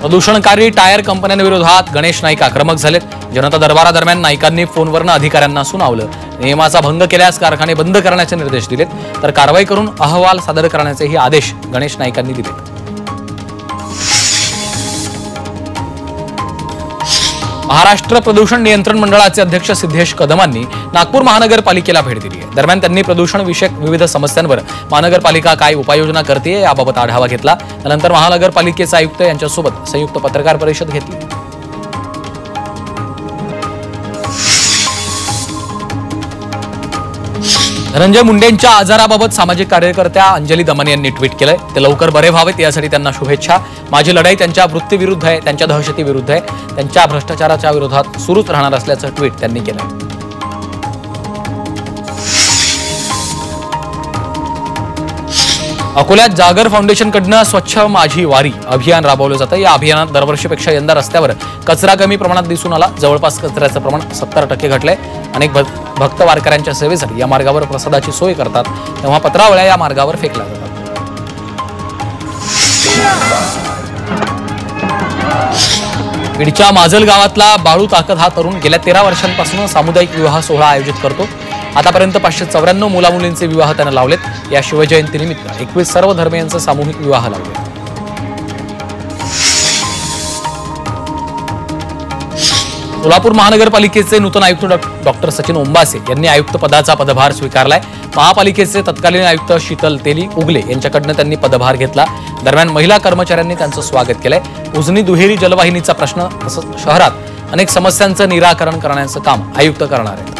प्रदूषणकारी tyre कंपन्यांविरोधात Ganesh Naik आक्रमक झालेत। जनता दरबारादरम्यान नाईकांनी फोनवरून अधिकाऱ्यांना सुनावलं। नियमाचा भंग केल्यास कारखाने बंद करण्याचे निर्देश दिलेत, तर कारवाई करून अहवाल सादर करण्याचेही आदेश गणेश नाईकांनी दिले। महाराष्ट्र प्रदूषण नियंत्रण मंडळाचे अध्यक्ष सिद्धेश कदमांनी नागपूर महानगरपालिकेला भेट दिली आहे। दरम्यान त्यांनी प्रदूषण विषयक विविध समस्यांवर महानगरपालिका काय उपाययोजना करते याबाबत आढावा घेतला। त्यानंतर महानगरपालिकेचे आयुक्त यांच्यासोबत संयुक्त पत्रकार परिषद घेतली। धनंजय मुंडेंच्या आजाराबाबत सामाजिक कार्यकर्त्या अंजली दमन यांनी ट्विट केलंय। ते लवकर बरे व्हावेत यासाठी त्यांना शुभेच्छा। माझी लढाई त्यांच्या वृत्तीविरुद्ध आहे, त्यांच्या दहशतीविरुद्ध आहे, त्यांच्या भ्रष्टाचाराच्या विरोधात सुरूच राहणार असल्याचं ट्विट त्यांनी केलंय। अकोल्यात जागर फाउंडेशनकडून स्वच्छ माझी वारी अभियान राबवलं जातं। या अभियानात दरवर्षीपेक्षा यंदा रस्त्यावर कचरा कमी प्रमाणात दिसून आला। जवळपास कचऱ्याचं प्रमाण 70% घटलंय। अनेक भक्त वारकऱ्यांच्या सेवेसाठी या मार्गावर प्रसादाची सोय करतात, तेव्हा पत्रावळ्या या मार्गावर फेकल्या जातात। बीडच्या माजल गावातला बाळू ताकद हा तरुण गेल्या 13 वर्षांपासून सामुदायिक विवाह सोहळा आयोजित करतो। आतापर्यंत 594 मुलामुलींचे विवाह त्याने लावलेत। या शिवजयंतीनिमित्त 21 सर्व धर्मियांचे सामूहिक विवाह लावले। सोलापूर महानगरपालिकेचे नूतन आयुक्त डॉक्टर सचिन ओंबासे यांनी आयुक्त पदाचा पदभार स्वीकारलाय। महापालिकेचे तत्कालीन आयुक्त शीतल तेली उगले यांच्याकडून त्यांनी पदभार घेतला। दरम्यान महिला कर्मचाऱ्यांनी त्यांचं स्वागत केलंय। उजनी दुहेरी जलवाहिनीचा प्रश्न तसंच शहरात अनेक समस्यांचं निराकरण करण्याचं काम आयुक्त करणार आहेत।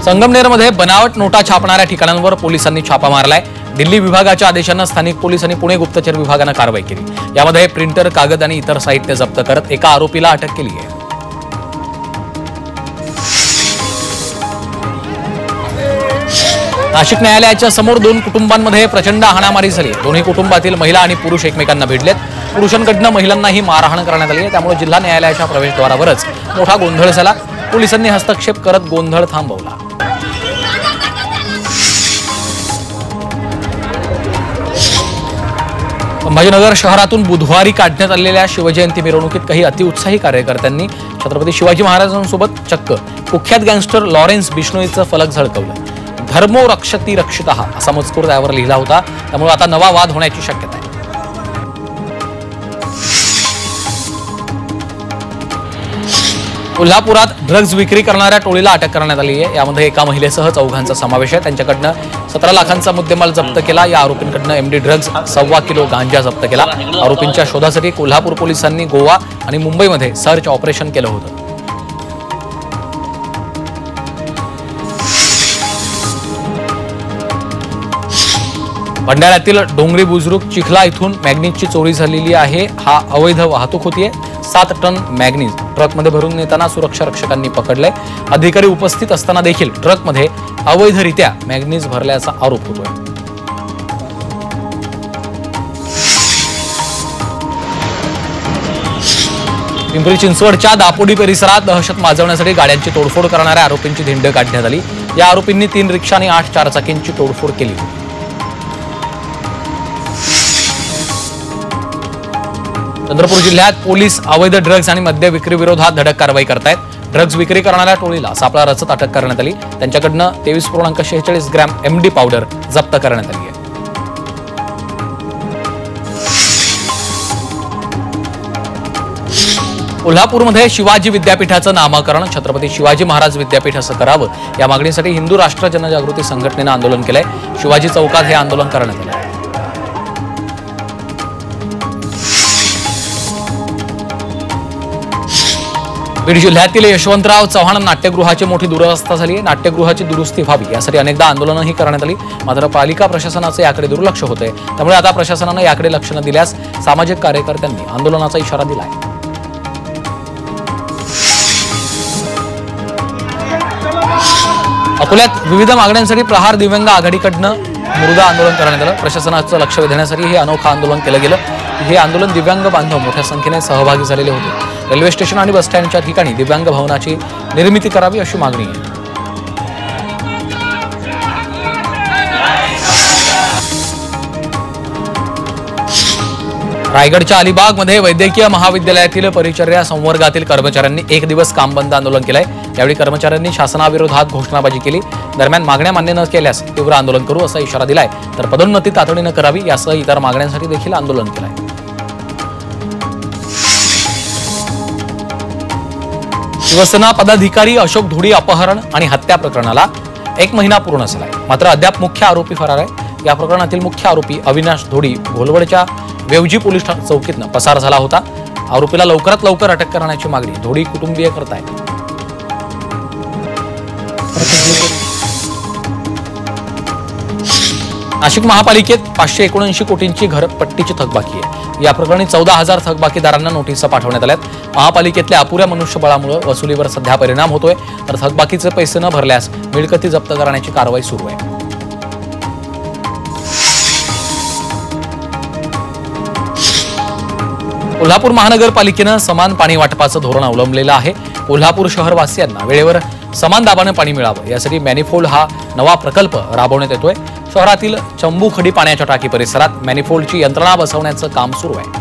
संगमनेरमध्ये बनावट नोटा छापणाऱ्या ठिकाणांवर पोलिसांनी छापा मारलाय। दिल्ली विभागाच्या आदेशानं स्थानिक पोलीस आणि पुणे गुप्तचर विभागानं कारवाई केली। यामध्ये प्रिंटर, कागद आणि इतर साहित्य जप्त करत एका आरोपीला अटक केली आहे। नाशिक न्यायालयाच्या समोर 2 कुटुंबांमध्ये प्रचंड हाणामारी झाली। दोन्ही कुटुंबातील महिला आणि पुरुष एकमेकांना भिडलेत। पुरुषांकडून महिलांनाही मारहाण करण्यात आली आहे। त्यामुळे जिल्हा न्यायालयाच्या प्रवेशद्वारावरच मोठा गोंधळ झाला। पोलिसांनी हस्तक्षेप करत गोंधळ थांबवला। संभाजीनगर शहरातून बुधवारी काढण्यात आलेल्या शिवजयंती मिरवणुकीत काही अतिउत्साही कार्यकर्त्यांनी छत्रपती शिवाजी महाराजांसोबत चक्क कुख्यात गँगस्टर लॉरेन्स बिश्नोईचं फलक झळकवलं। धर्मो रक्षती रक्षितः असा मजकूर त्यावर लिहिला होता। त्यामुळे आता नवा वाद होण्याची शक्यता आहे। कोल्हापुरात ड्रग्ज विक्री करणाऱ्या टोळीला अटक करण्यात आली आहे। यामध्ये एका महिलेसह 4 समावेश आहे। त्यांच्याकडनं 17 लाखांचा मुद्देमाल जप्त केला। या आरोपींकडनं एमडी ड्रग्ज 1.25 किलो गांजा जप्त केला। आरोपींच्या शोधासाठी कोल्हापूर पोलिसांनी गोवा आणि मुंबईमध्ये सर्च ऑपरेशन केलं होतं। भंडाऱ्यातील डोंगरी बुजुर्ग चिखला इथून मॅग्नीजची चोरी झालेली आहे। हा अवैध वाहतूक होतीये। 7 टन मॅग्नीज ट्रकमध्ये भरून नेताना सुरक्षा रक्षकांनी पकडलंय। अधिकारी उपस्थित असताना देखील ट्रकमध्ये अवैधरित्या मॅग्नीज भरल्याचा आरोप होतोय। पिंपरी चिंचवडच्या दापोडी परिसरात दहशत माजवण्यासाठी गाड्यांची तोडफोड करणाऱ्या आरोपींची धिंड काढण्यात आली। या आरोपींनी 3 रिक्षा आणि 8 चारचाकींची तोडफोड केली होती। चंद्रपूर जिल्ह्यात पोलीस अवैध ड्रग्ज आणि मद्य विक्री विरोधात धडक कारवाई करतायत। ड्रग्ज विक्री करणाऱ्या टोळीला सापळा रचत अटक करण्यात आली। त्यांच्याकडनं 23.46 ग्रॅम एमडी पावडर जप्त करण्यात आली आहे। कोल्हापूरमध्ये शिवाजी विद्यापीठाचं नामकरण छत्रपती शिवाजी महाराज विद्यापीठ असं करावं या मागणीसाठी हिंदू राष्ट्र जनजागृती संघटनेनं आंदोलन केलंय। शिवाजी चौकात हे आंदोलन करण्यात आलं। बीड जिल्ह्यातील यशवंतराव चव्हाण नाट्यगृहाची मोठी दुरवस्था झाली आहे। नाट्यगृहाची दुरुस्ती व्हावी यासाठी अनेकदा आंदोलनही करण्यात आली, मात्र पालिका प्रशासनाचे याकडे दुर्लक्ष होते। त्यामुळे आता प्रशासनाने याकडे लक्ष न दिल्यास सामाजिक कार्यकर्त्यांनी आंदोलनाचा इशारा दिला आहे। अकोल्यात विविध मागण्यांसाठी प्रहार दिव्यांग आघाडीकडनं मुर्दा आंदोलन करण्यात आलं। प्रशासनाचं लक्ष वेधण्यासाठी हे अनोखं आंदोलन केलं गेलं। हे आंदोलन दिव्यांग बांधव मोठ्या संख्येने सहभागी झालेले होते। रेल्वे स्टेशन आणि बस स्टँडच्या ठिकाणी दिव्यांग भवनाची निर्मिती करावी अशी मागणी आहे। रायगडच्या अलिबागमध्ये वैद्यकीय महाविद्यालयातील परिचर्या संवर्गातील कर्मचाऱ्यांनी एक दिवस काम बंद आंदोलन केलंय। यावेळी कर्मचाऱ्यांनी शासनाविरोधात घोषणाबाजी केली। दरम्यान मागण्या मान्य न केल्यास तीव्र आंदोलन करू असा इशारा दिलाय, तर पदोन्नती तातडीने करावी यासह इतर मागण्यांसाठी देखील आंदोलन केलंय। शिवसेना पदाधिकारी अशोक धुडी अपहरण आणि हत्या प्रकरणाला 1 महिना पूर्ण झालाय, मात्र अद्याप मुख्य आरोपी फरार आहे। या प्रकरणातील मुख्य आरोपी अविनाश धुडी भोलवडच्या वेवजी पोलीस चौकीतनं पसार झाला होता। आरोपीला लवकरात लवकर अटक करण्याची मागणी धुडी कुटुंबीय करतायत। नाशिक महापालिकेत 579 कोटींची घरपट्टीची थकबाकी आहे। या प्रकरणी 14,000 थकबाकीदारांना नोटीसा पाठवण्यात आल्यात। महापालिकेतल्या अपुऱ्या मनुष्यबळामुळे वसुलीवर सध्या परिणाम होतोय, तर थकबाकीचे पैसे न भरल्यास मिळकती जप्त करण्याची कारवाई सुरू आहे। कोल्हापूर महानगरपालिकेनं समान पाणी वाटपाचं धोरण अवलंबलेलं आहे। कोल्हापूर शहरवासियांना वेळेवर समान दाबाने पाणी मिळावं यासाठी मॅनिफोल्ड हा नवा प्रकल्प राबवण्यात येतोय। शहरातील चंबुखडी पाण्याच्या टाकी परिसरात मॅनिफोल्डची यंत्रणा बसवण्याचं काम सुरू आहे।